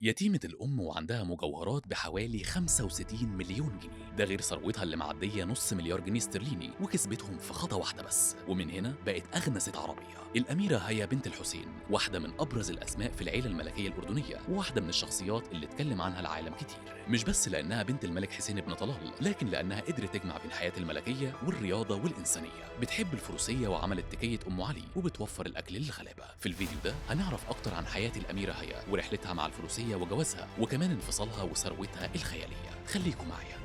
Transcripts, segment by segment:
يتيمة الأم وعندها مجوهرات بحوالي 65 مليون جنيه، ده غير ثروتها اللي معدية نص مليار جنيه استرليني وكسبتهم في خطوة واحدة بس. ومن هنا بقت أغنى ست عربية. الأميرة هيا بنت الحسين واحدة من أبرز الأسماء في العيلة الملكية الأردنية، وواحدة من الشخصيات اللي اتكلم عنها العالم كتير، مش بس لأنها بنت الملك حسين بن طلال، لكن لأنها قدرت تجمع بين حياة الملكية والرياضة والإنسانية. بتحب الفروسية وعملت تكية أم علي وبتوفر الأكل للغلابة. في الفيديو ده هنعرف أكتر عن حياة الأميرة هيا ورحلتها مع الفروسية وجوازها، وكمان انفصالها وثروتها الخيالية. خليكم معايا.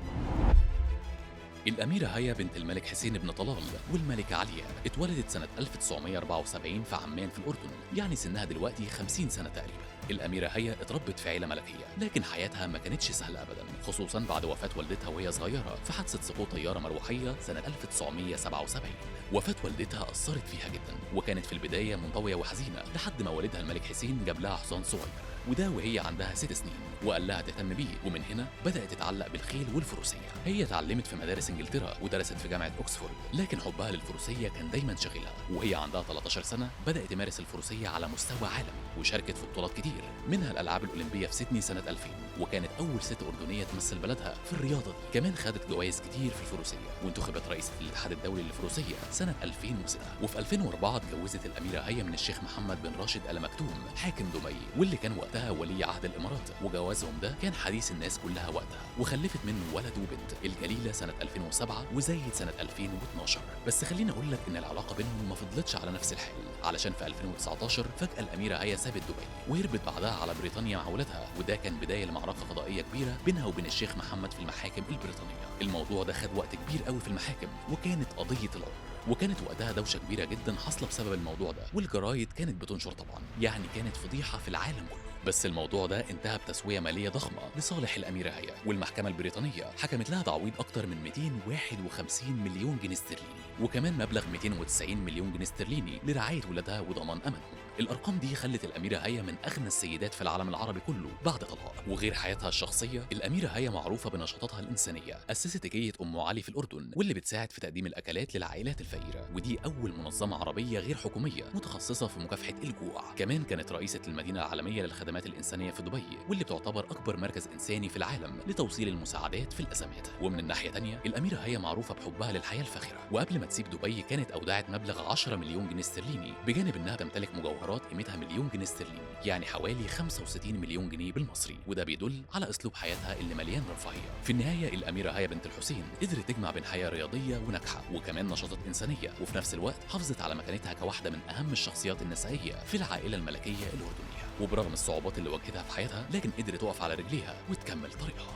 الأميرة هيا بنت الملك حسين بن طلال والملكة عليا اتولدت سنة 1974 في عمان في الأردن، يعني سنها دلوقتي 50 سنة تقريبا. الأميرة هيا اتربت في عيلة ملكية، لكن حياتها ما كانتش سهلة أبدا، خصوصا بعد وفاة والدتها وهي صغيرة في حادثة سقوط طيارة مروحية سنة 1977. وفاة والدتها أثرت فيها جدا، وكانت في البداية منطوية وحزينة لحد ما والدها الملك حسين جاب لها حصان صغير، وده وهي عندها 6 سنين، وقال لها تهتم بيه. ومن هنا بدأت تتعلق بالخيل والفروسية. هي اتعلمت في مدارس انجلترا ودرست في جامعة اوكسفورد، لكن حبها للفروسية كان دايما شاغلها. وهي عندها 13 سنة بدأت تمارس الفروسية على مستوى عالمي، وشاركت في بطولات كتير، منها الألعاب الأولمبية في سيدني سنة 2000، وكانت أول ست أردنية تمثل بلدها في الرياضة دي. كمان خدت جوائز كتير في الفروسية، وانتخبت رئيسة الاتحاد الدولي للفروسية سنة 2006. وفي 2004 اتجوزت الأميرة هيا من الشيخ محمد بن راشد آل مكتوم حاكم دبي، واللي كان وقتها ولي عهد الإمارات، وجوازهم ده كان حديث الناس كلها وقتها. وخلفت منه ولد وبنت، الجليلة سنة 2007 وزايد سنة 2012. بس خليني أقول لك إن العلاقة بينهم ما فضلتش على نفس الحال، علشان في 2019 فجأة الأميرة هيا سابت دبي وهربت بعدها على بريطانيا مع ولادها، وده كان بداية لمعركة قضائية كبيرة بينها وبين الشيخ محمد في المحاكم البريطانية. الموضوع ده خد وقت كبير قوي في المحاكم، وكانت قضية العمر، وكانت وقتها دوشة كبيرة جدا حاصلة بسبب الموضوع ده، والجرايد كانت بتنشر طبعا، يعني كانت فضيحة في العالم كله. بس الموضوع ده انتهى بتسوية مالية ضخمة لصالح الأميرة هيا، والمحكمة البريطانية حكمت لها تعويض أكتر من 251 مليون جنيه استرليني، وكمان مبلغ 290 مليون جنيه استرليني لرعاية ولادها وضمان أمنهم. الأرقام دي خلت الأميرة هيا من أغنى السيدات في العالم العربي كله بعد طلاق. وغير حياتها الشخصية، الأميرة هيا معروفة بنشاطاتها الإنسانية. أسست تكية أم علي في الأردن، واللي بتساعد في تقديم الأكلات للعائلات الفقيرة، ودي أول منظمة عربية غير حكومية متخصصة في مكافحة الجوع. كمان كانت رئيسة المدينة العالمية للخدمات الإنسانية في دبي، واللي بتعتبر أكبر مركز إنساني في العالم لتوصيل المساعدات في الأزمات. ومن الناحية تانية، الأميرة هيا معروفة بحبها للحياة الفاخرة، وقبل ما تسيب دبي كانت أودعت مبلغ 10 مليون جنيه استرليني، بجانب إنها تمتلك مجوهرات قيمتها مليون جنيه استرليني، يعني حوالي 65 مليون جنيه بالمصري، وده بيدل على أسلوب حياتها اللي مليان رفاهية. في النهاية الأميرة هيا بنت الحسين قدرت تجمع بين حياة رياضية وناجحة وكمان نشاطات إنسانية، وفي نفس الوقت حافظت على مكانتها كواحدة من أهم الشخصيات النسائية في العائلة الملكية الأردنية. وبرغم الصعوبات اللي واجهتها في حياتها، لكن قدرت تقف على رجليها وتكمل طريقها.